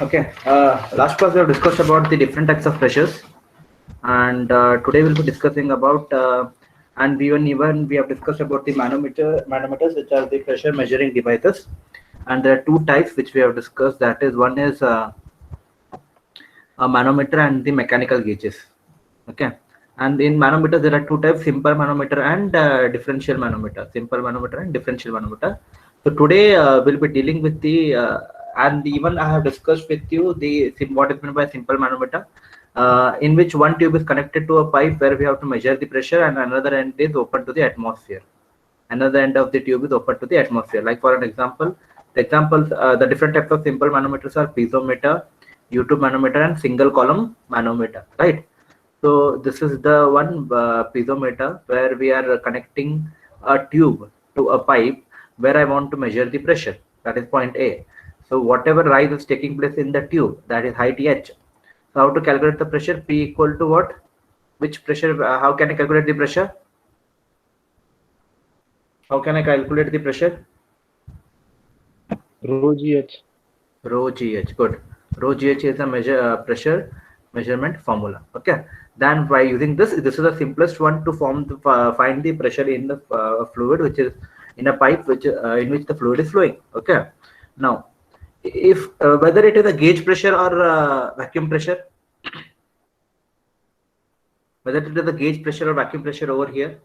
Okay. Last class we have discussed about the different types of pressures, and today we'll be discussing about and even we have discussed about the manometers, which are the pressure measuring devices, and there are two types which we have discussed. That is, one is a manometer and the mechanical gauges. Okay. And in manometers there are two types: simple manometer and differential manometer. Simple manometer and differential manometer. So today we'll be dealing with the and even I have discussed with you the what is meant by simple manometer, in which one tube is connected to a pipe where we have to measure the pressure, and another end is open to the atmosphere. Another end of the tube is open to the atmosphere. Like for an example, the different types of simple manometers are piezometer, U-tube manometer, and single column manometer. Right. So this is the one piezometer where we are connecting a tube to a pipe where I want to measure the pressure. That is point A. So whatever rise is taking place in the tube, that is height h. So how to calculate the pressure? P equal to what? Which pressure? How can I calculate the pressure? How can I calculate the pressure? Rho GH. Rho GH. Good. Rho GH is a pressure measurement formula. Okay. Then by using this is the simplest one to find the pressure in the fluid, which is in a pipe which in which the fluid is flowing. Okay. Now, if whether it is a gauge pressure or vacuum pressure, whether it is a gauge pressure or vacuum pressure over here,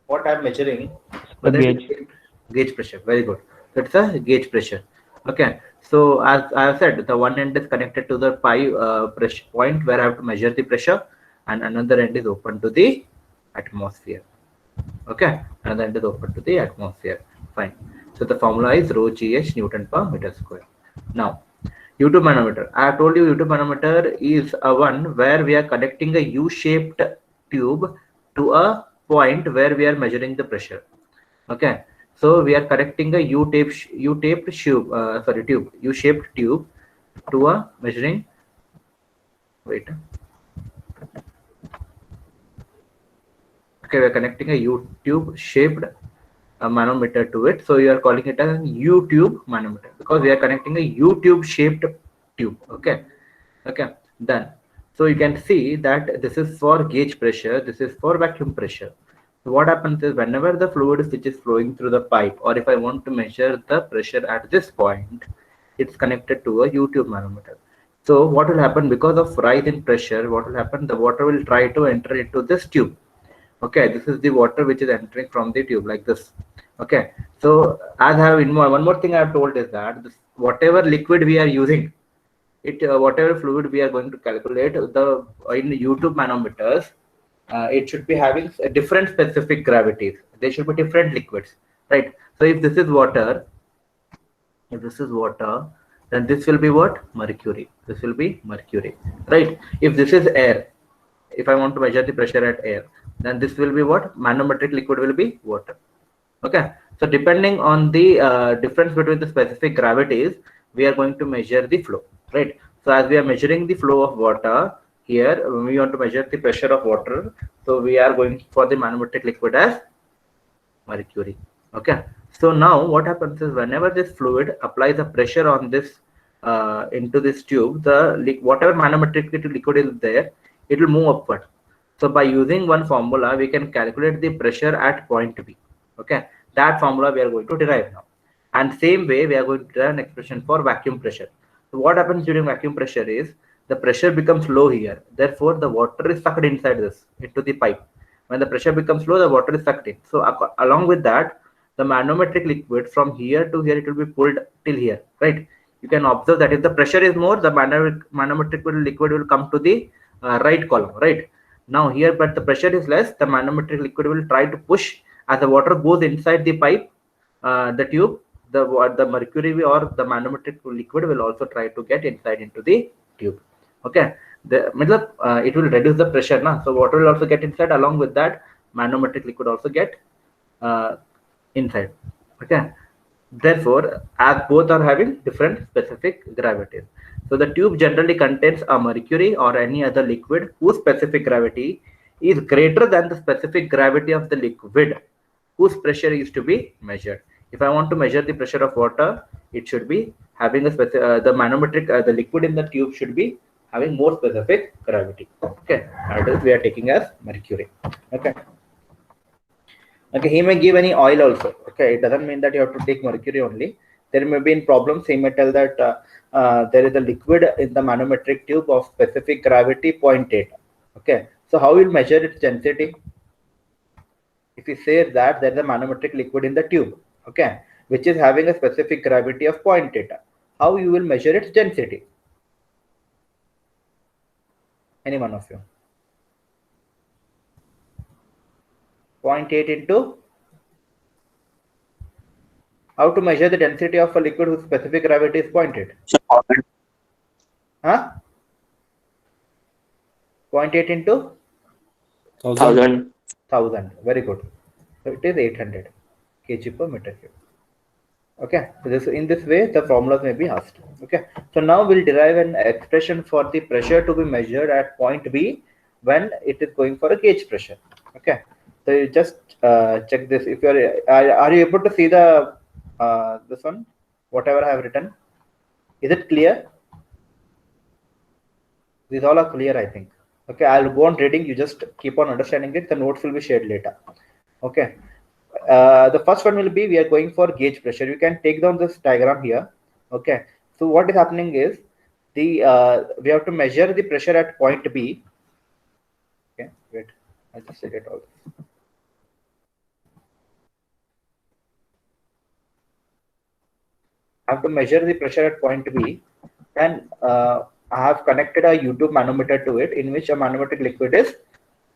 what I am measuring, The whether it gauge. is gauge pressure. Very good. That's a gauge pressure. Okay. So as I have said, the one end is connected to the pipe pressure point where I have to measure the pressure, and another end is open to the atmosphere. Okay. Another end is open to the atmosphere. Fine. So the formula is rho GH Newton per meter square. Now, U-tube manometer. I have told you U-tube manometer is a one where we are connecting a U-shaped tube to a point where we are measuring the pressure. Okay. So we are connecting a U-shaped tube to a measuring. Wait. Okay, we are connecting a U-tube shaped manometer to it. So you are calling it as U-tube manometer because we are connecting a U-tube shaped tube. Okay. Okay. Done. So you can see that this is for gauge pressure. This is for vacuum pressure. So what happens is whenever the fluid which is flowing through the pipe, or if I want to measure the pressure at this point, it's connected to a U-tube manometer. So what will happen because of rise in pressure? What will happen? The water will try to enter into this tube. Okay, this is the water which is entering from the tube like this. Okay, so as I have one more thing I have told is that whatever liquid we are using, whatever fluid we are going to calculate the in U-tube manometers, it should be having a different specific gravities. They should be different liquids, right? So if this is water, then this will be what? Mercury. This will be mercury, right? If this is air, if I want to measure the pressure at air, then this will be what? Manometric liquid will be water. Okay. So depending on the difference between the specific gravities, we are going to measure the flow, right? So as we are measuring the flow of water here, we want to measure the pressure of water. So we are going for the manometric liquid as mercury. Okay. So now what happens is whenever this fluid applies a pressure on this into this tube, the whatever manometric liquid is there, it will move upward. So by using one formula, we can calculate the pressure at point B. Okay, that formula we are going to derive now. And same way, we are going to derive an expression for vacuum pressure. So what happens during vacuum pressure is the pressure becomes low here. Therefore, the water is sucked inside this into the pipe. When the pressure becomes low, the water is sucked in. So along with that, the manometric liquid from here to here, it will be pulled till here, right? You can observe that if the pressure is more, the manometric liquid will come to the right column, right? Now here, but the pressure is less, the manometric liquid will try to push as the water goes inside the pipe, the tube, the mercury or the manometric liquid will also try to get inside into the tube. Okay, it will reduce the pressure now. So water will also get inside. Along with that, manometric liquid also get inside. Okay, therefore, as both are having different specific gravities. So the tube generally contains a mercury or any other liquid whose specific gravity is greater than the specific gravity of the liquid whose pressure is to be measured. If I want to measure the pressure of water, it should be having a the manometric, the liquid in the tube should be having more specific gravity. Okay, that is we are taking as mercury. Okay. Okay, he may give any oil also. Okay, it doesn't mean that you have to take mercury only. There may be in problems. He may tell that there is a liquid in the manometric tube of specific gravity 0.8. Okay, so how will measure its density? If you say that there is a manometric liquid in the tube, okay, which is having a specific gravity of 0.8, how you will measure its density? Any one of you? 0.8 into, how to measure the density of a liquid whose specific gravity is 0.8? Huh? 0.8 into 1000. 1000. Very good. So it is 800 kg per meter cube. Okay, so this, in this way the formulas may be asked. Okay, so now we'll derive an expression for the pressure to be measured at point B when it is going for a gauge pressure. Okay, so you just check this. If you are you able to see the this one, whatever I have written? Is it clear? These all are clear, I think. Okay, I'll go on reading. You just keep on understanding it. The notes will be shared later. Okay. The first one will be, we are going for gauge pressure. You can take down this diagram here. Okay, so what is happening is the we have to measure the pressure at point B. Okay, wait, I just said it all. I have to measure the pressure at point B, and I have connected a U-tube manometer to it, in which a manometric liquid is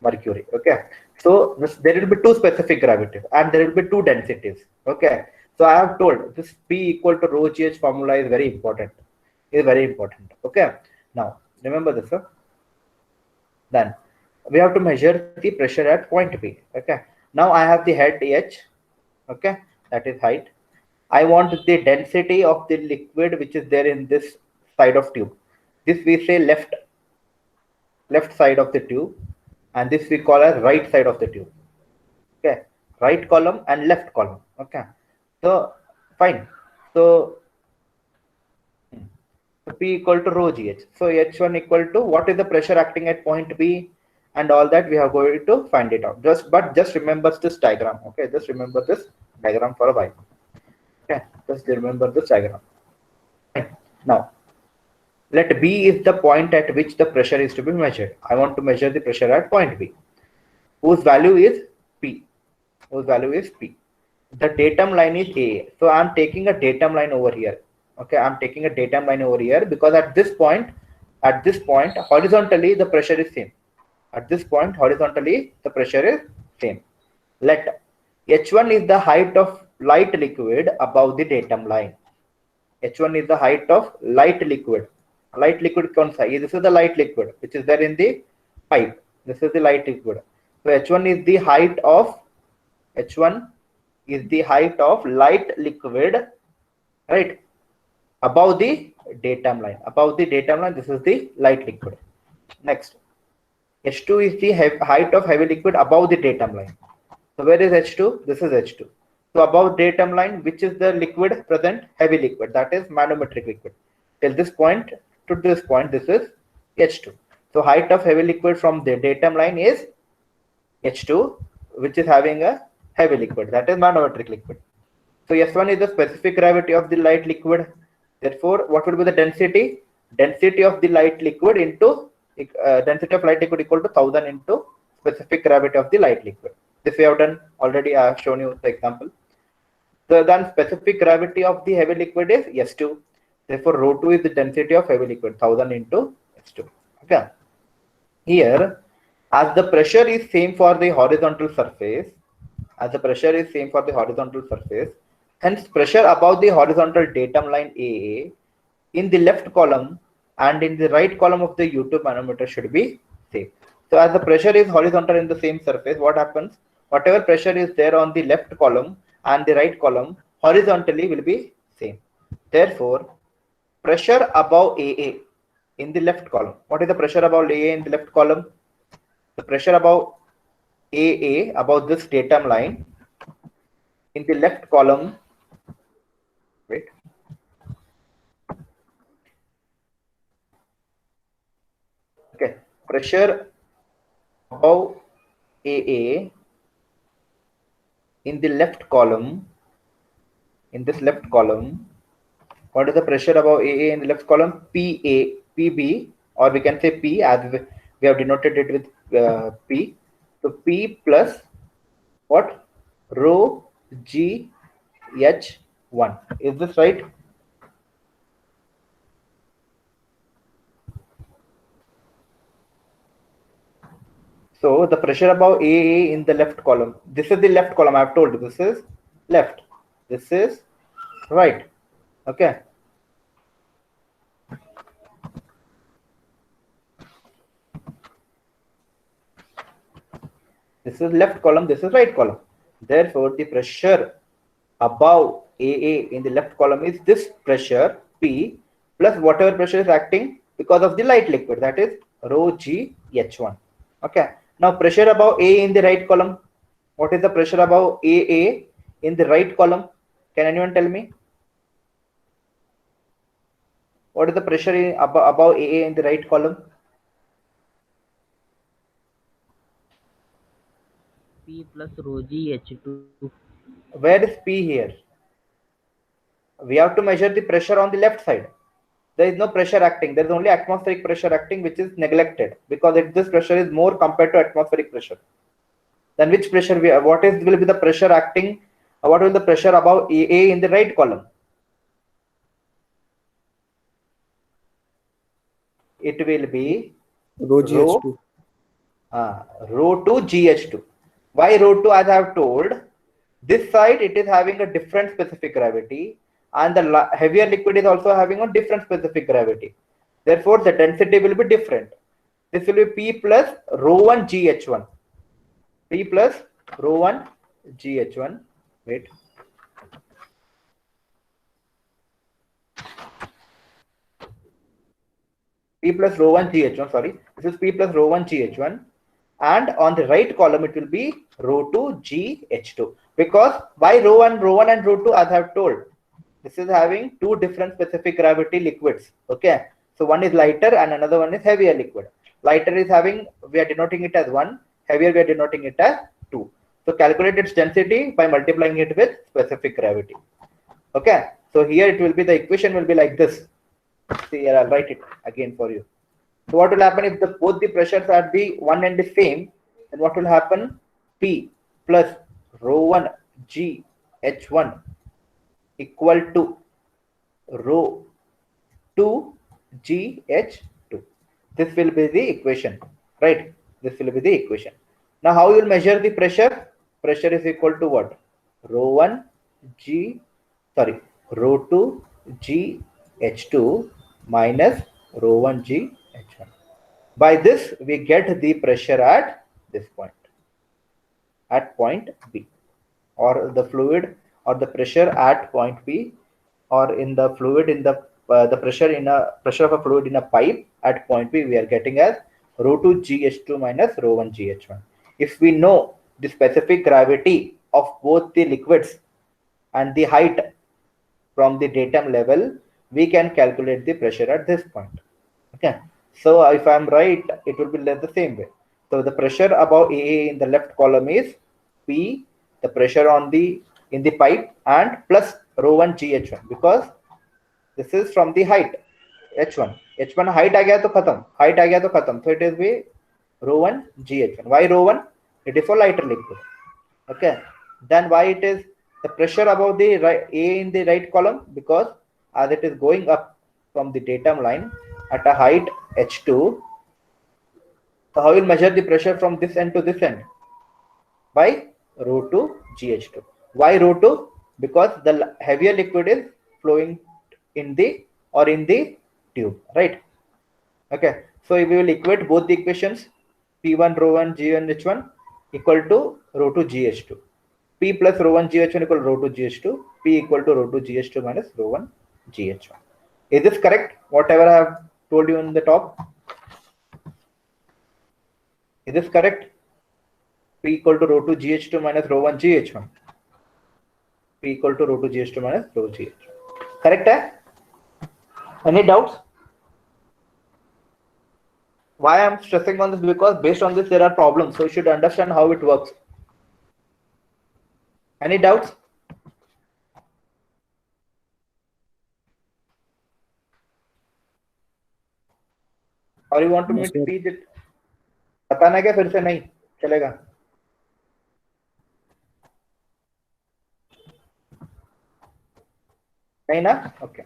mercury. Okay, so there will be two specific gravities and there will be two densities. Okay, so I have told this P equal to rho GH formula is very important. Okay, now remember this. Then we have to measure the pressure at point B. Okay, now I have the head H. Okay, that is height. I want the density of the liquid which is there in this side of tube. This we say left side of the tube, and this we call as right side of the tube. Okay, right column and left column. Okay, so fine. So P equal to rho GH. So H1 equal to what is the pressure acting at point B, and all that we are going to find it out. Just remember this diagram. Okay, just remember this diagram for a while. Okay, just remember this diagram. Now, let B is the point at which the pressure is to be measured. I want to measure the pressure at point B, whose value is P. The datum line is A. So I'm taking a datum line over here. Okay, I'm taking a datum line over here because at this point, horizontally the pressure is same. At this point, horizontally the pressure is same. Let H1 is the height of light liquid above the datum line. H1 is the height of light liquid. Light liquid kaun sa? This is the light liquid which is there in the pipe. This is the light liquid. So H1 is the height of light liquid, right, above the datum line. This is the light liquid. Next, H2 is the height of heavy liquid above the datum line. So where is H2? This is H2. So above datum line, which is the liquid present? Heavy liquid, that is manometric liquid. Till this point to this point, this is H2. So height of heavy liquid from the datum line is H2, which is having a heavy liquid, that is manometric liquid. So S1 is the specific gravity of the light liquid. Therefore, what will be the density? Density of the light liquid into density of light liquid equal to 1000 into specific gravity of the light liquid. This we have done already. I have shown you the example. So then specific gravity of the heavy liquid is S2. Therefore, ρ2 is the density of heavy liquid, 1000 into S2. Okay. Here, as the pressure is same for the horizontal surface, hence pressure above the horizontal datum line AA in the left column and in the right column of the U-tube manometer should be same. So as the pressure is horizontal in the same surface, what happens? Whatever pressure is there on the left column and the right column horizontally will be same. Therefore, pressure above AA in the left column. What is the pressure above AA in the left column? The pressure above AA, above this datum line, in the left column, wait, pressure above AA in the left column, in this left column, what is the pressure above AA in the left column? PA, PB, or we can say P, as we have denoted it with P. So P plus what? Rho G H1. Is this right? So the pressure above AA in the left column. This is the left column. I have told you this is left. This is right. Okay. This is left column. This is right column. Therefore, the pressure above AA in the left column is this pressure P plus whatever pressure is acting because of the light liquid, that is rho G H1. Okay. Now pressure above A in the right column. What is the pressure above AA in the right column? Can anyone tell me? What is the pressure above AA in the right column? P plus rho G H2. Where is P here? We have to measure the pressure on the left side. There is no pressure acting. There is only atmospheric pressure acting, which is neglected because this pressure is more compared to atmospheric pressure. Then which pressure will be the pressure acting? What will the pressure above AA in the right column? It will be Rho GH2. Rho 2 GH2. Why rho 2? As I have told, this side it is having a different specific gravity, and the heavier liquid is also having a different specific gravity. Therefore, the density will be different. This will be P plus rho 1 GH1. P plus rho 1 GH1. Wait. P plus rho 1 GH1. Sorry. This is P plus rho 1 GH1. And on the right column, it will be rho 2 GH2. Because why rho 1 and rho 2, as I have told, this is having two different specific gravity liquids. Okay. So one is lighter and another one is heavier liquid. Lighter is having, we are denoting it as 1. Heavier, we are denoting it as 2. So calculate its density by multiplying it with specific gravity. Okay. So here it will be, the equation will be like this. See here, I'll write it again for you. So what will happen if both the pressures are the one and the same? Then what will happen? P plus rho 1 G H1 equal to rho 2 G H2. This will be the equation, right? This will be the equation. Now how you will measure the pressure? Pressure is equal to what? Rho 2 G H2 minus rho 1 G H1. By this, we get the pressure at this point, at point B, or the fluid or the pressure at point B, or in the fluid in the pressure of a fluid in a pipe at point B, we are getting as rho 2 GH2 minus rho 1 GH1. If we know the specific gravity of both the liquids and the height from the datum level, we can calculate the pressure at this point. Okay. So if I'm right, it will be the same way. So the pressure above AA in the left column is P, the pressure in the pipe, and plus rho 1 GH1, because this is from the height H1. H1 height आ गया तो खत्म. So it is be rho 1 GH1. Why rho 1? It is for lighter liquid. Okay. Then why it is the pressure above the A in the right column? Because as it is going up from the datum line at a height H2, so how will measure the pressure from this end to this end? By rho 2 GH2. Why rho 2? Because the heavier liquid is flowing in the tube, right? Okay. So if we will equate both the equations, P1 rho 1 G1 H1 equal to rho 2 GH2. P plus rho 1 GH1 equal to rho 2 GH2. P equal to rho 2 GH2 minus rho 1 GH1. Is this correct? Whatever I have told you in the top. Is this correct? P equal to rho 2 GH2 minus rho 1 GH1. P equal to rho 2 GH2 minus rho GH1. Correct? Any doubts? Why I'm stressing on this? Because based on this there are problems, so you should understand how it works. Any doubts? Or you want to No, me to sir. teach it? बताना क्या फिर से नहीं चलेगा? नहीं ना? Okay.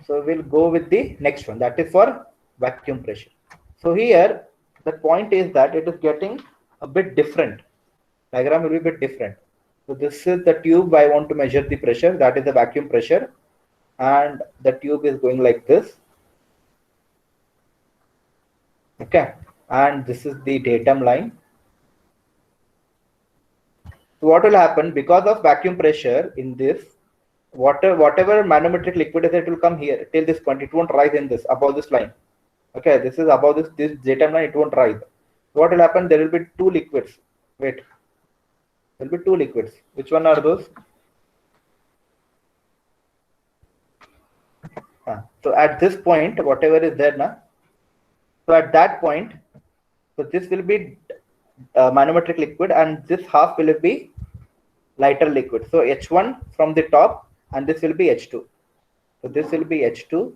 So we'll go with the next one. That is for vacuum pressure. So here the point is that it is getting a bit different. Diagram will be a bit different. So this is the tube I want to measure the pressure. That is the vacuum pressure, and the tube is going like this. Okay, and this is the datum line. So what will happen because of vacuum pressure in this whatever manometric liquid is, it will come here till this point. It won't rise in this above this line. Okay, this is above this datum line. It won't rise. What will happen? There will be two liquids. Wait, there will be two liquids. Which one are those? So at this point, whatever is there now. So at that point, so this will be manometric liquid, and this half will be lighter liquid. So H1 from the top, and this will be H2. So this will be H2,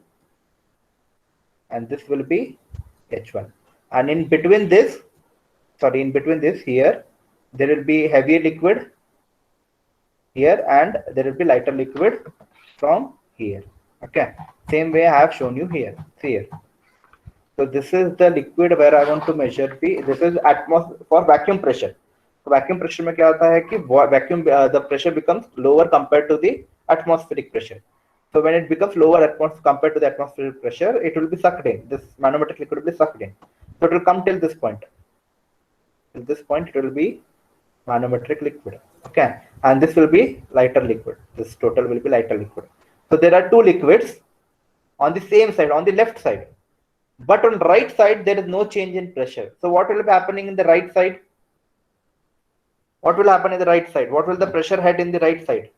and this will be H1. And in between this, in between this here, there will be heavier liquid here, and there will be lighter liquid from here. Okay, same way I have shown you here. See here. So this is the liquid where I want to measure the. This is atmosphere for vacuum pressure. So vacuum pressure में क्या होता है कि vacuum the pressure becomes lower compared to the atmospheric pressure. So when it becomes lower compared to the atmospheric pressure, it will be sucked in. This manometric liquid will be sucked in. So it will come till this point. Till this point, it will be manometric liquid. Okay, and this will be lighter liquid. This total will be lighter liquid. So there are two liquids on the same side, on the left side. But on right side, there is no change in pressure. So what will be happening in the right side? What will happen in the right side? What will the pressure head in the right side?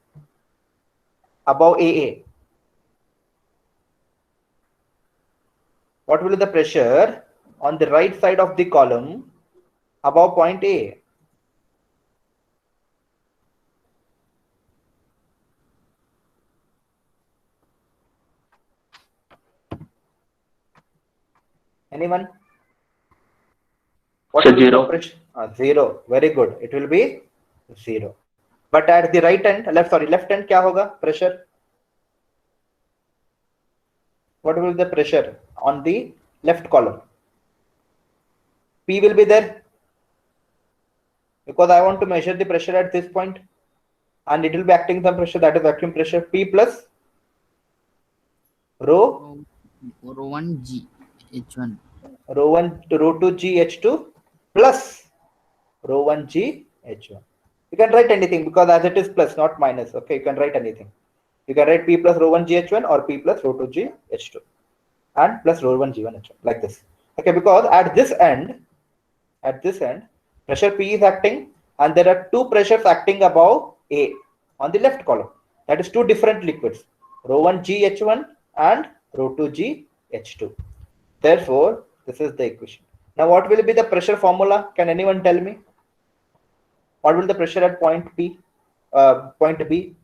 Above AA. What will be the pressure on the right side of the column above point A? Anyone? What So will be the 0. pressure? 0. Very good. It will be 0. But at the right end, left end क्या होगा? Pressure. What will be the pressure on the left column? P will be there because I want to measure the pressure at this point, and it will be acting some pressure, that is vacuum pressure. P plus rho Rho1 G H1. Rho1 to Rho2 G H2 plus Rho1 G H1. You can write anything because as it is plus, not minus. Okay, you can write anything. You can write P plus Rho1 G H1 or P plus Rho2 G H2 and plus Rho1 G1 H1 like this. Okay, because at this end, pressure P is acting, and there are two pressures acting above A on the left column. That is two different liquids, Rho1 G H1 and Rho2 G H2. Therefore, this is the equation. Now, what will be the pressure formula? Can anyone tell me? What will the pressure at point P, point B?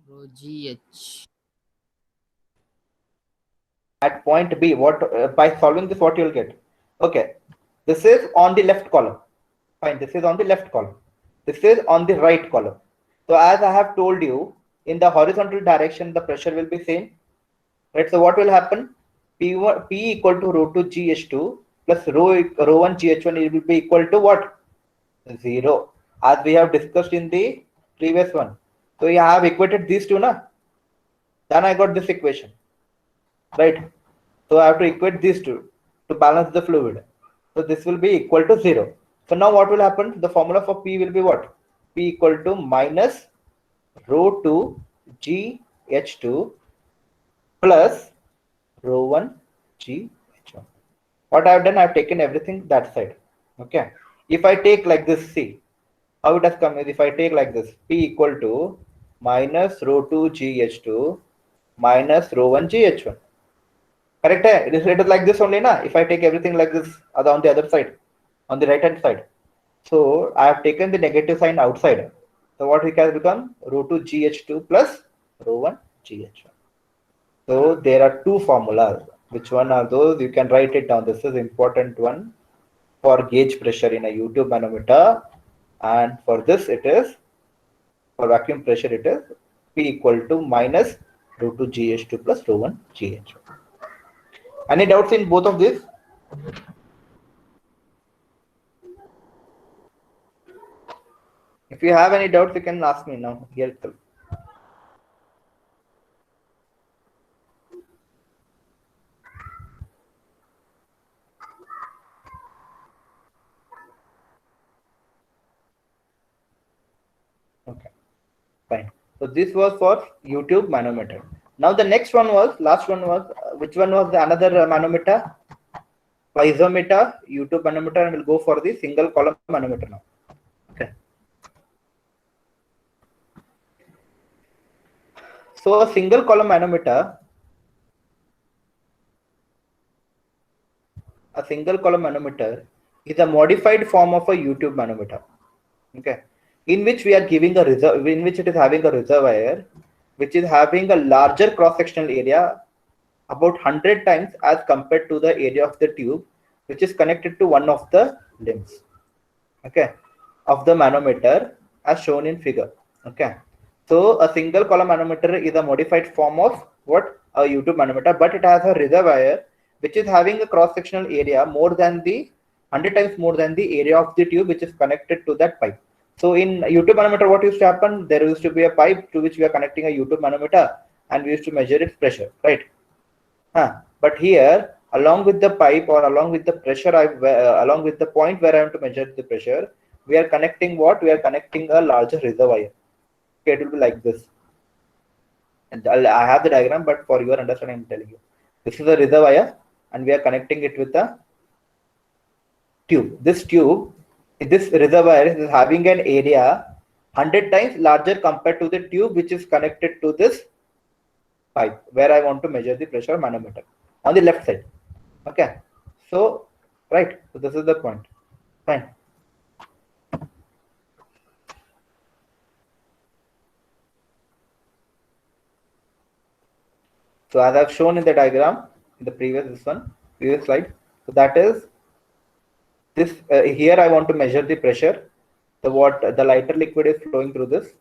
Rho GH. At point B, what by solving this, what you will get? Okay, this is on the left column. Fine, this is on the left column. This is on the right column. So as I have told you, in the horizontal direction, the pressure will be same. Right. So what will happen? P equal to Rho2 GH2 plus Rho1 GH1 it will be equal to what? 0. As we have discussed in the previous one. So you have equated these two, na? Then I got this equation. Right. So I have to equate these two to balance the fluid. So this will be equal to 0. So now what will happen? The formula for P will be what? P equal to minus Rho2 GH2 plus Rho1 GH1. What I have done, I have taken everything that side. Okay. If I take like this, see how it has come is if I take like this, P equal to minus Rho2 GH2 minus rho 1 GH1. Correct? It is like this only, na? If I take everything like this on the other side, on the right hand side. So I have taken the negative sign outside. So what we can become? Rho 2 GH2 plus rho 1 GH1. So there are two formulas. Which one are those? You can write it down. This is important one for gauge pressure in a U-tube manometer. And for this it is, for vacuum pressure it is P equal to minus rho 2 GH2 plus rho 1 GH1. Any doubts in both of these? If you have any doubts, you can ask me now here itself. Okay, fine. So this was for U-tube manometer. Now the next one was, last one was, which one was the another manometer? Piezometer, U-tube manometer, and we'll go for the single column manometer now. Okay. So a single column manometer, is a modified form of a U-tube manometer. Okay, in which we are giving a reserve, in which it is having a reservoir, which is having a larger cross-sectional area, about 100 times as compared to the area of the tube, which is connected to one of the limbs, okay, of the manometer as shown in figure. Okay, so a single column manometer is a modified form of what? A U-tube manometer, but it has a reservoir which is having a cross-sectional area more than the 100 times more than the area of the tube which is connected to that pipe. So in U-tube manometer, what used to happen? There used to be a pipe to which we are connecting a U-tube manometer, and we used to measure its pressure, right? But here, along with the pipe or along with the pressure, along with the point where I want to measure the pressure, we are connecting what? We are connecting a larger reservoir. Okay, it will be like this. And I have the diagram, but for your understanding, I'm telling you. This is a reservoir, and we are connecting it with a tube. This reservoir is having an area 100 times larger compared to the tube which is connected to this pipe where I want to measure the pressure manometer on the left side. Okay, so right, so this is the point. Fine. So as I've shown in the diagram in the previous slide, so that is this. Here I want to measure the pressure. The lighter liquid is flowing through this.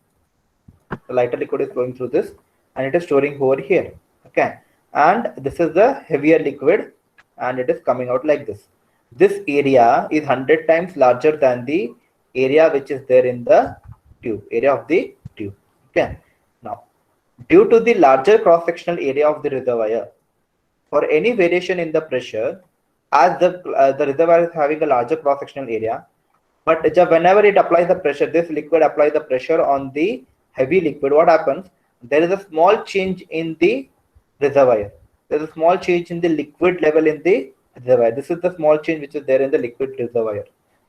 The lighter liquid is flowing through this, and it is storing over here. Okay, and this is the heavier liquid, and it is coming out like this. This area is 100 times larger than the area which is there in the tube, area of the tube. Okay, now due to the larger cross-sectional area of the reservoir, for any variation in the pressure, as the reservoir is having a larger cross-sectional area, but whenever it applies the pressure, this liquid applies the pressure on the heavy liquid, what happens? There is a small change in the reservoir. There is a small change in the liquid level in the reservoir. This is the small change which is there in the liquid reservoir.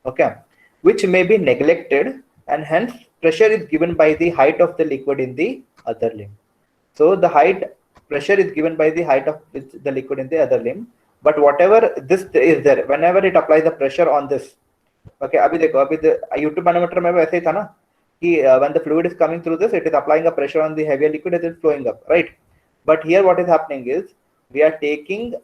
Okay, which may be neglected, and hence pressure is given by the height of the liquid in the other limb. So the pressure is given by the height of the liquid in the other limb. But whatever this is there, whenever it applies the pressure on this, okay, अभी the U-tube manometer में वैसे ही था ना कि when the fluid is coming through this, it is applying a pressure on the heavier liquid, it is flowing up, right? But here what is happening is we are taking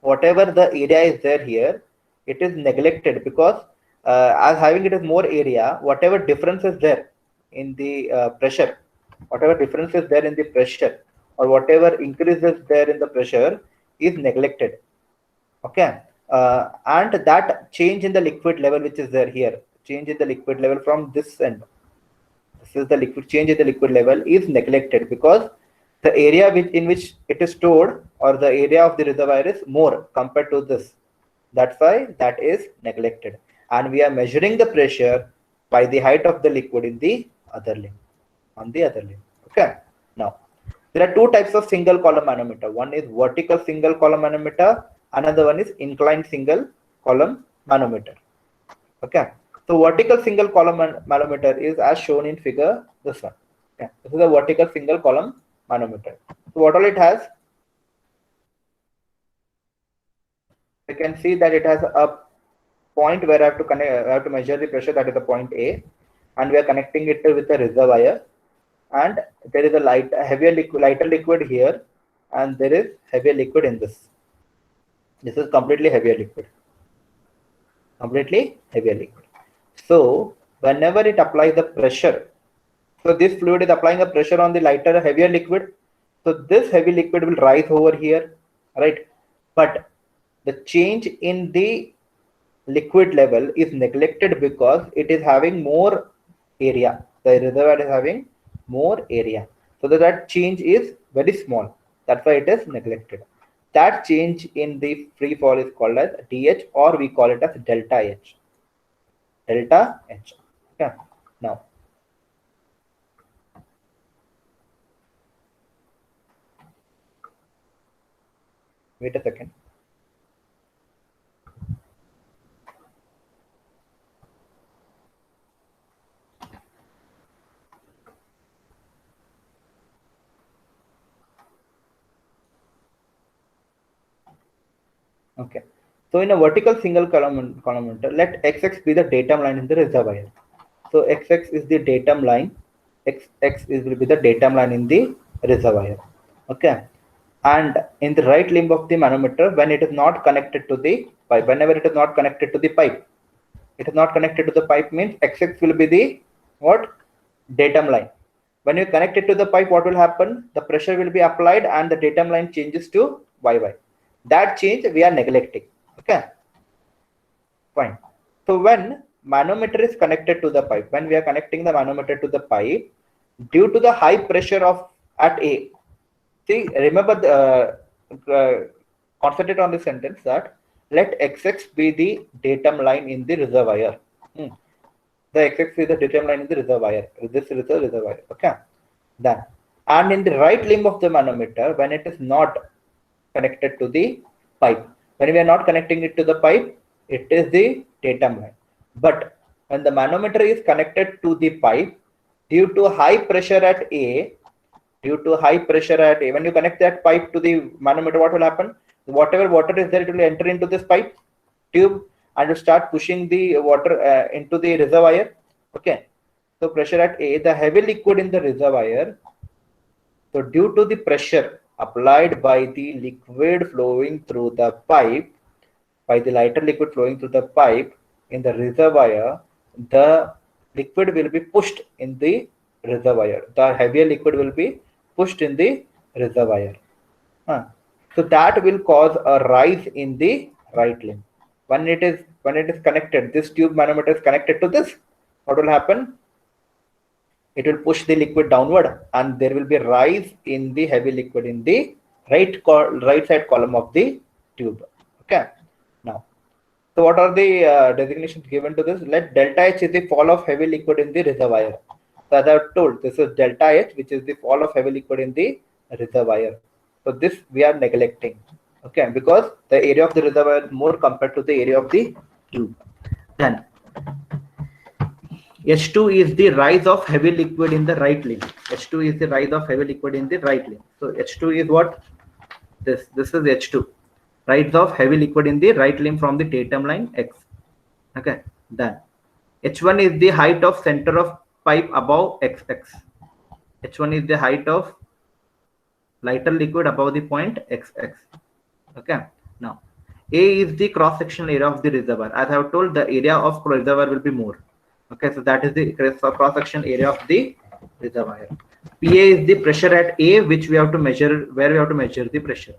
whatever the area is there here, it is neglected because as having it is more area, whatever difference is there in the pressure, whatever difference is there in the pressure or whatever increases there in the pressure is neglected. Okay, and that change in the liquid level which is there here, change in the liquid level from this end, this is the liquid change in the liquid level is neglected because the area in which it is stored or the area of the reservoir is more compared to this. That's why that is neglected, and we are measuring the pressure by the height of the liquid in the other limb, on the other limb. Okay, now there are two types of single column manometer. One is vertical single column manometer, another one is inclined single column manometer. Okay, so vertical single column manometer is as shown in figure this one. Okay, this is a vertical single column manometer. So what all it has? We can see that it has a point where I have to connect, I have to measure the pressure, that is the point A, and we are connecting it with a reservoir, and there is a lighter liquid here, and there is heavier liquid in this. This is completely heavier liquid. Completely heavier liquid. So whenever it applies the pressure, so this fluid is applying a pressure on the lighter, heavier liquid. So this heavy liquid will rise over here, right? But the change in the liquid level is neglected because it is having more area. The reservoir is having more area. So that change is very small. That's why it is neglected. That change in the free fall is called as DH, or we call it as delta H. Delta H. Okay. Now, wait a second. Okay. So in a vertical single column, let XX be the datum line in the reservoir. So XX is the datum line. XX will be the datum line in the reservoir. Okay. And in the right limb of the manometer, when it is not connected to the pipe, whenever it is not connected to the pipe, it is not connected to the pipe means XX will be the what? Datum line. When you connect it to the pipe, what will happen? The pressure will be applied and the datum line changes to YY. That change we are neglecting. Okay. Fine. So when manometer is connected to the pipe, when we are connecting the manometer to the pipe, due to the high pressure of at A, see, remember concentrate on the sentence that let XX be the datum line in the reservoir. The XX is the datum line in the reservoir. This is the reservoir. Okay. Then, and in the right limb of the manometer, when it is not connected to the pipe, when we are not connecting it to the pipe, it is the datum line. But when the manometer is connected to the pipe, due to high pressure at A, when you connect that pipe to the manometer, what will happen? Whatever water is there, it will enter into this pipe tube and will start pushing the water into the reservoir. Okay. So pressure at A, the heavy liquid in the reservoir. So due to the pressure applied by the liquid flowing through the pipe, by the lighter liquid flowing through the pipe in the reservoir, the liquid will be pushed in the reservoir. The heavier liquid will be pushed in the reservoir. So that will cause a rise in the right limb. When it is connected, this tube manometer is connected to this, what will happen? It will push the liquid downward and there will be a rise in the heavy liquid in the right side column of the tube. Okay. Now, so what are the designations given to this? Let delta H is the fall of heavy liquid in the reservoir. So as I have told, this is delta H, which is the fall of heavy liquid in the reservoir. So this we are neglecting. Okay, because the area of the reservoir is more compared to the area of the tube. Then H2 is the rise of heavy liquid in the right limb. H2 is the rise of heavy liquid in the right limb. So H2 is what? This is H2. Rise of heavy liquid in the right limb from the datum line X. Okay, then H1 is the height of center of pipe above XX. H1 is the height of lighter liquid above the point XX. Okay, now A is the cross-sectional area of the reservoir. As I have told, the area of reservoir will be more. Okay, so that is the cross-sectional area of the reservoir. PA is the pressure at A, which we have to measure, where we have to measure the pressure.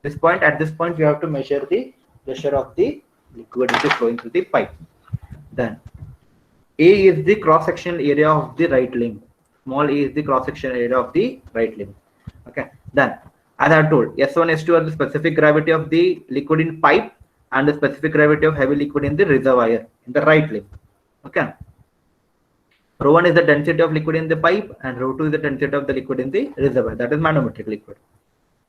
At this point, we have to measure the pressure of the liquid which is flowing through the pipe. Then A is the cross-sectional area of the right limb. Small a is the cross-sectional area of the right limb. Okay, then as I have told, S1, S2 are the specific gravity of the liquid in pipe and the specific gravity of heavy liquid in the reservoir in the right limb. Okay. Rho1 is the density of liquid in the pipe and Rho2 is the density of the liquid in the reservoir. That is manometric liquid.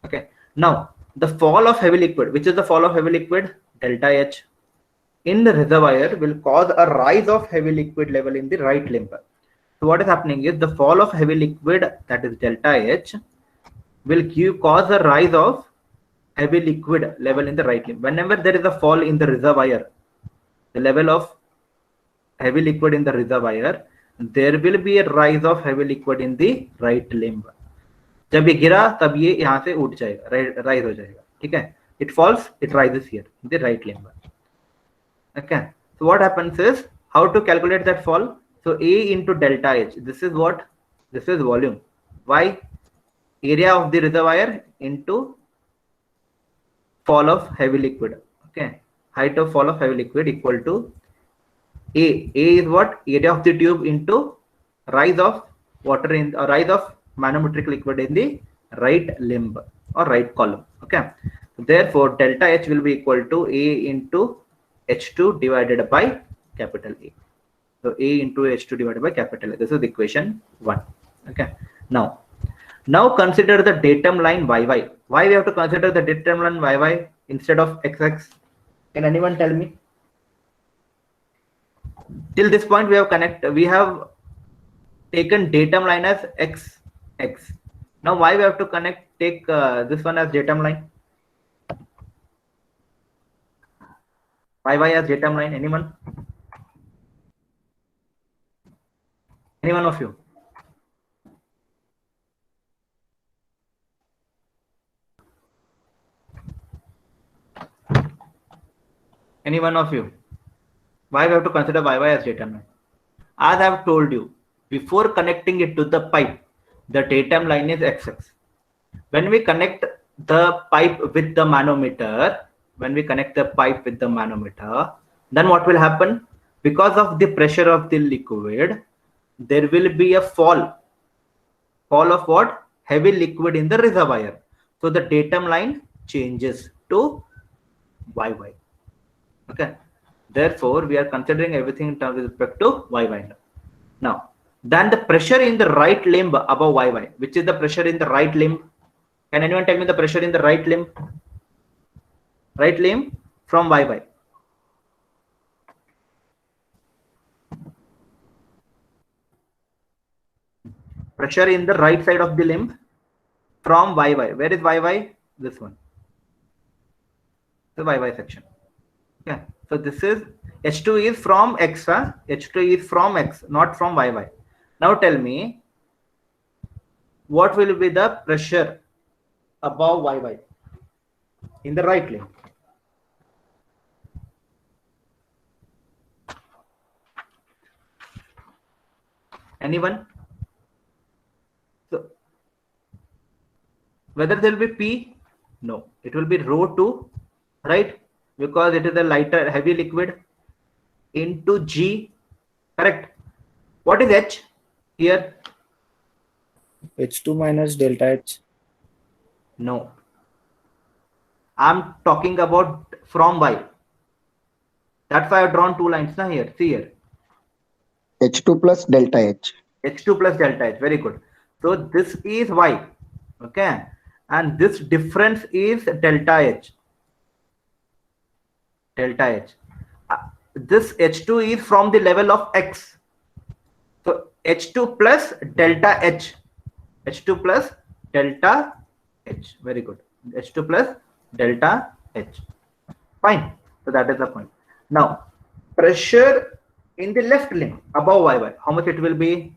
Okay. Now, the fall of heavy liquid, which is the fall of heavy liquid? Delta H in the reservoir will cause a rise of heavy liquid level in the right limb. So what is happening is the fall of heavy liquid, that is delta H, will cause a rise of heavy liquid level in the right limb. Whenever there is a fall in the reservoir, the level of heavy liquid in the reservoir, there will be a rise of heavy liquid in the right limb. जब ये गिरा तब ये यहाँ से उठ जाएगा, rise हो जाएगा, ठीक है. It falls, it rises here in the right limb. Okay. So what happens is, how to calculate that fall? So A into delta H. This is what? This is volume. Why? Area of the reservoir into fall of heavy liquid. Okay. Height of fall of heavy liquid equal to A. A is what? Area of the tube into rise of water in or rise of manometric liquid in the right limb or right column. Okay. Therefore, delta H will be equal to A into H2 divided by capital A. So A into H2 divided by capital A. This is equation 1. Okay. Now consider the datum line YY. Why we have to consider the datum line YY instead of XX? Can anyone tell me? Till this point we have taken datum line as XX. Now why we have to take this one as datum line? YY as datum line. Anyone? Any one of you? Any one of you? Why we have to consider YY as datum line? As I have told you, before connecting it to the pipe, the datum line is XX. When we connect the pipe with the manometer, then what will happen? Because of the pressure of the liquid, there will be a fall of what? Heavy liquid in the reservoir. So the datum line changes to YY. Okay. Therefore, we are considering everything in terms with respect to YY. Now, then the pressure in the right limb above YY. Which is the pressure in the right limb? Can anyone tell me the pressure in the right limb? Right limb from YY. Pressure in the right side of the limb from YY. Where is YY? This one. The YY section. Yeah. So this is H2 is from X. H2 is from X, not from YY. Now tell me, what will be the pressure above YY in the right limb? Anyone? So whether there will be P? No, it will be rho 2, right? Because it is a lighter, heavy liquid into G, correct? What is H here? H2 minus delta H. No. I'm talking about from Y. That's why I've drawn two lines now here. See here. H2 plus delta H. H2 plus delta H. Very good. So this is Y. Okay. And this difference is delta H. Delta H. This H2 is from the level of X. So H2 plus delta H. H2 plus delta H. Very good. H2 plus delta H. Fine. So that is the point. Now, pressure in the left limb above YY. How much it will be?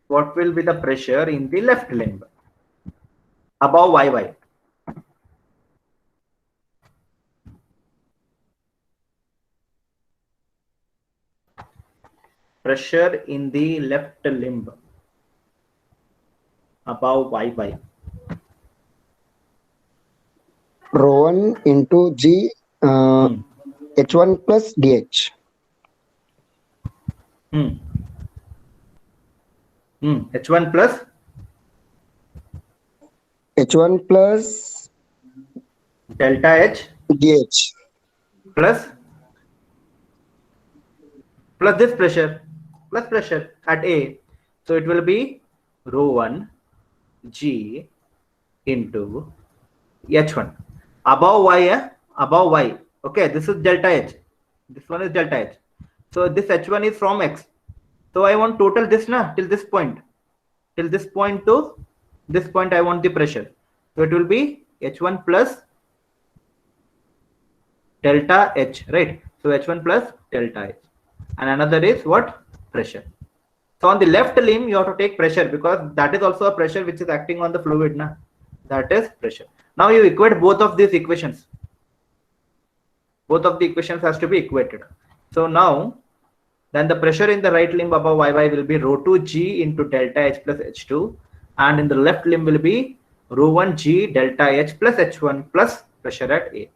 What will be the pressure in the left limb above YY? Pressure in the left limb above YY. Rho 1 into G H1 plus DH. H1 plus H1 plus delta H DH plus this pressure plus pressure at A. So it will be rho 1 G into H1 above Y, above Y. Okay, this is delta H. This one is delta H. So this H1 is from X. So I want total this na till this point. Till this point to this point I want the pressure. So it will be H1 plus delta H, right? So H1 plus delta H. And another is what? Pressure. So on the left limb, you have to take pressure because that is also a pressure which is acting on the fluid. Na? That is pressure. Now you equate both of these equations. Both of the equations has to be equated. So now, then the pressure in the right limb above YY will be rho 2 G into delta H plus H2. And in the left limb will be rho 1 G delta H plus H1 plus pressure at A.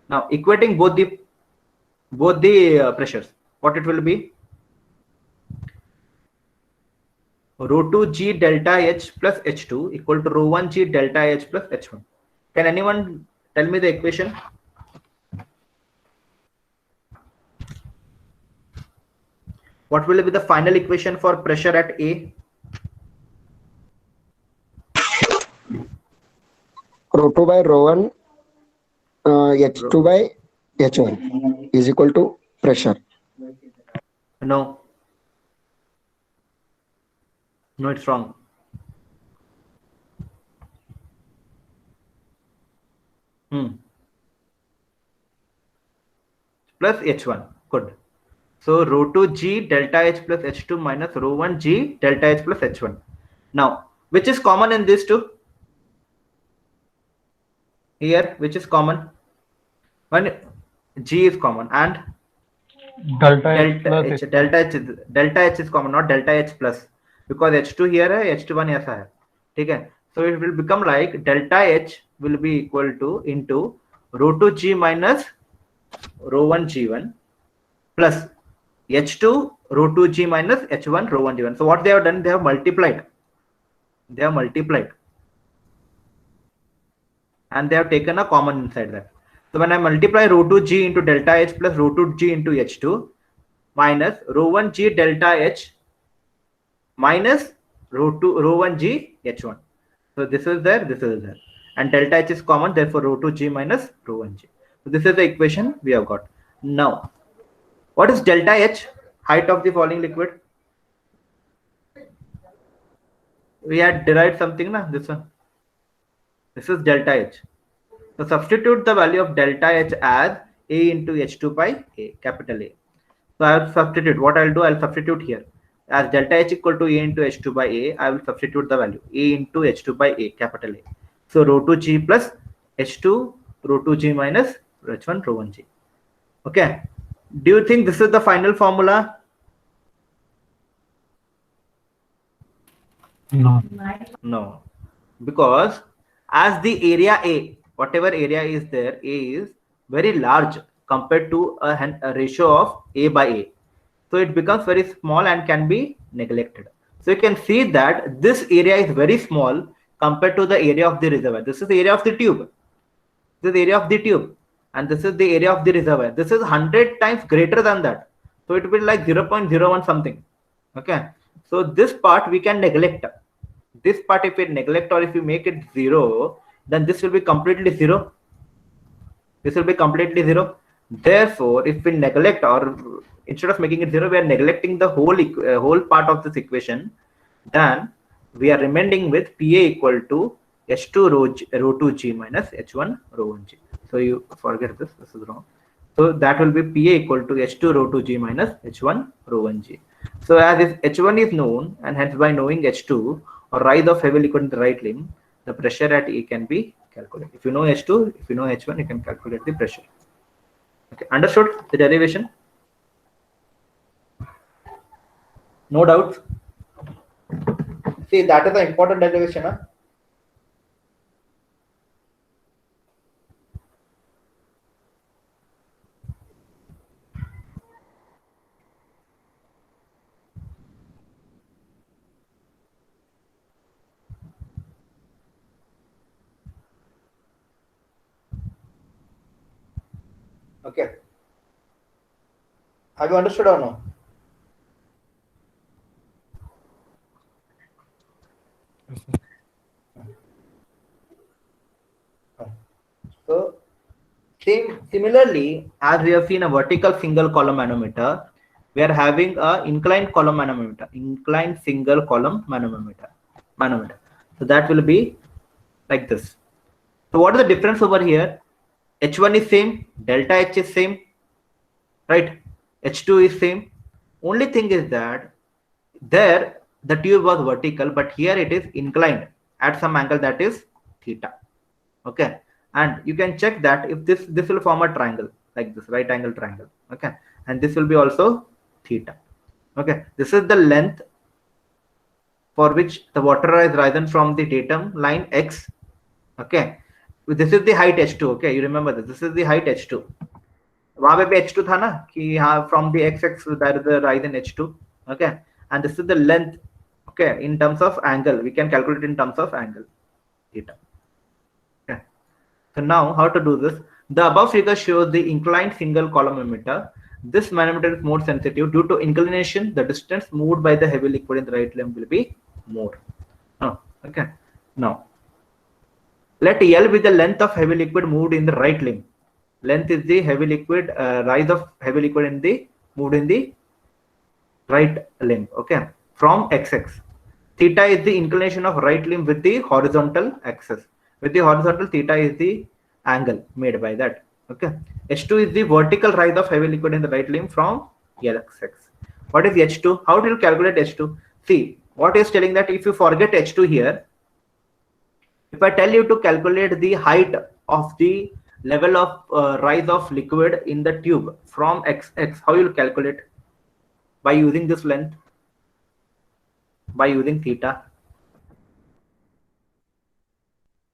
Now equating both the pressures, what it will be? Rho 2 G delta H plus H2 equal to rho 1 G delta H plus H1. Can anyone tell me the equation? What will be the final equation for pressure at A? Rho 2 by rho 1 H2 by H1 is equal to pressure. No. No, it's wrong. Plus H1. Good. So rho 2 G delta H plus H2 minus rho 1 G delta H plus H1. Now, which is common in these two? Here, which is common? When G is common and delta H plus H, delta H is common, not delta H plus, because H2 here है, H1 ऐसा है, ठीक है? So it will become like delta H will be equal to into rho 2 G minus rho 1 G1 plus H2 rho 2 G minus H1 rho 1 G1. So what they have done, they have multiplied. They have multiplied. And they have taken a common inside that. So when I multiply rho 2 G into delta H plus rho 2 G into H2 minus rho 1 G delta H minus rho 1 G H1. So this is there, this is there. And delta H is common, therefore rho 2 G minus rho 1 G. So this is the equation we have got. Now, what is delta H? Height of the falling liquid. We had derived something, na? This one. This is delta H. So substitute the value of delta H as A into H2 by A, capital A. So I will substitute. What I'll do, I'll substitute here. As delta H equal to A into H2 by A, I will substitute the value A into H2 by A, capital A. So rho 2 G plus H2, rho 2 G minus H1, rho 1 G. Okay. Do you think this is the final formula? No. No. Because as the area A, whatever area is there, A is very large compared to a ratio of A by A. So it becomes very small and can be neglected. So you can see that this area is very small compared to the area of the reservoir. This is the area of the tube. This is the area of the tube. And this is the area of the reservoir. This is 100 times greater than that. So it will be like 0.01 something. Okay. So this part we can neglect. This part if we neglect or if we make it 0, then this will be completely 0. This will be completely 0. Therefore, if we neglect or instead of making it 0, we are neglecting the whole part of this equation, then we are remaining with PA equal to H2 rho 2 G minus H1 rho 1 G. So you forget this is wrong. So that will be PA equal to H2 rho 2 G minus H1 rho 1 G. So as if H1 is known, and hence by knowing H2 or rise of heavy liquid in the right limb, the pressure at A can be calculated. If you know H2, if you know H1, you can calculate the pressure. Okay, understood the derivation? No doubts? See, that is the important derivation. Huh? Okay. Have you understood or no? So, similarly, as we have seen a vertical single column manometer, we are having a inclined column manometer, inclined single column manometer. So that will be like this. So what is the difference over here? H1 is same, delta H is same, right? H2 is same. Only thing is that there the tube was vertical, but here it is inclined at some angle, that is theta. Okay, and you can check that if this will form a triangle like this, right angle triangle. Okay, and this will be also theta. Okay, this is the length for which the water is risen from the datum line X. Okay, this is the height H2. Okay, you remember this is the height H2. वहां पे भी H2 था ना कि हाँ from the x-axis there is a rise in H2. Okay, and this is the length. Okay, in terms of angle, we can calculate in terms of angle theta. Okay, so now how to do this? The above figure shows the inclined single column manometer. This manometer is more sensitive due to inclination. The distance moved by the heavy liquid in the right limb will be more. Oh, okay. Now let L be the length of heavy liquid moved in the right limb. Length is the heavy liquid, rise of heavy liquid in the moved in the right limb. Okay, from XX. Theta is the inclination of right limb with the horizontal axis. With the horizontal, theta is the angle made by that. Okay, H2 is the vertical rise of heavy liquid in the right limb from LXX. What is H2? How do you calculate H2? See, what is telling that if you forget H2 here, if I tell you to calculate the height of the level of rise of liquid in the tube from XX, how you will calculate? By using this length, by using theta.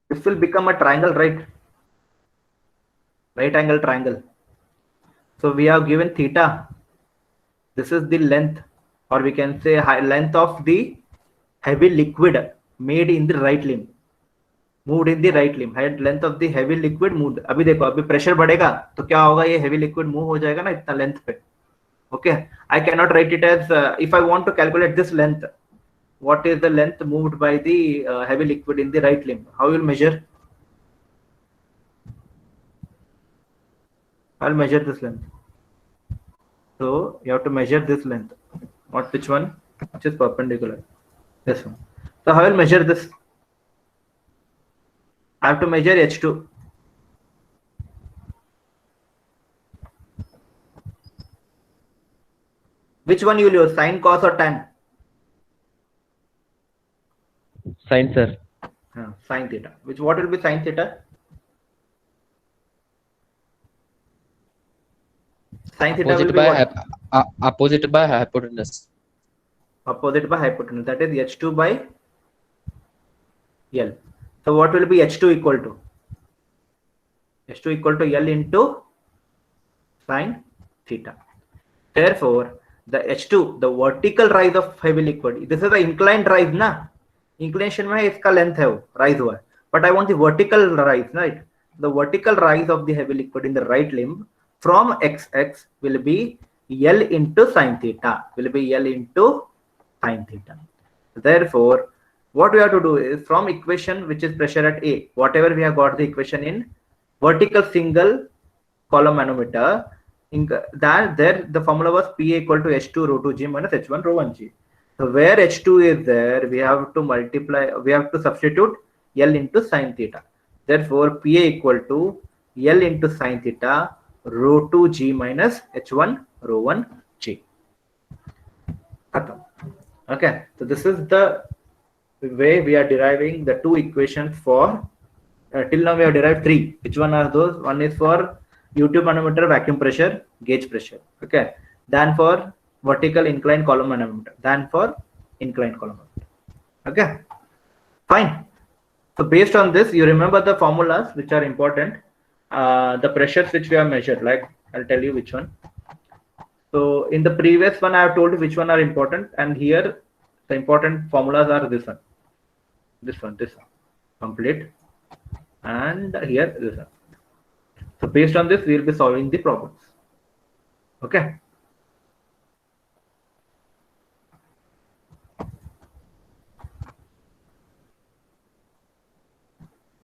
This will become a triangle, right? Right angle triangle. So we have given theta. This is the length, or we can say length of the heavy liquid made in the right limb, moved in the right limb. Height length of the heavy liquid moved. अभी देखो, अभी pressure बढ़ेगा तो क्या होगा, ये heavy liquid move हो जाएगा ना इतना length पे. Okay, I cannot write it as if I want to calculate this length. What is the length moved by the heavy liquid in the right limb? How will measure? I'll measure this length. So you have to measure this length. What, which one? Which is perpendicular? This one. So how will measure this? I have to measure H2. Which one you will use? Sine, cos, or tan? Sine, sir. Sine theta. What will be sine theta? Sine theta will be what? Opposite by hypotenuse. Opposite by hypotenuse. That is H2 by L. So what will be H2 equal to? H2 equal to L into sine theta. Therefore, the H2, the vertical rise of heavy liquid. This is the inclined rise, na? Inclination में इसका length है वो, rise हुआ है. But I want the vertical rise, right? The vertical rise of the heavy liquid in the right limb from XX will be L into sine theta. Will be L into sine theta. Therefore, what we have to do is from equation which is pressure at A, whatever we have got the equation in vertical single column manometer, that there the formula was PA equal to H2 rho 2G minus H1 rho 1G. So where H2 is there, we have to multiply, we have to substitute L into sine theta. Therefore, PA equal to L into sine theta rho 2G minus H1 rho 1G. Okay, so this is the way we are deriving the two equations for till now we have derived three. Which one are those? One is for U-tube manometer vacuum pressure, gauge pressure. Okay, then for vertical inclined column manometer, then for inclined column manometer. Okay, fine. So based on this, you remember the formulas which are important, the pressures which we have measured. Like I'll tell you which one. So in the previous one, I have told you which one are important, and here the important formulas are this one, this one, complete, and here this one. So based on this, we will be solving the problems. Okay.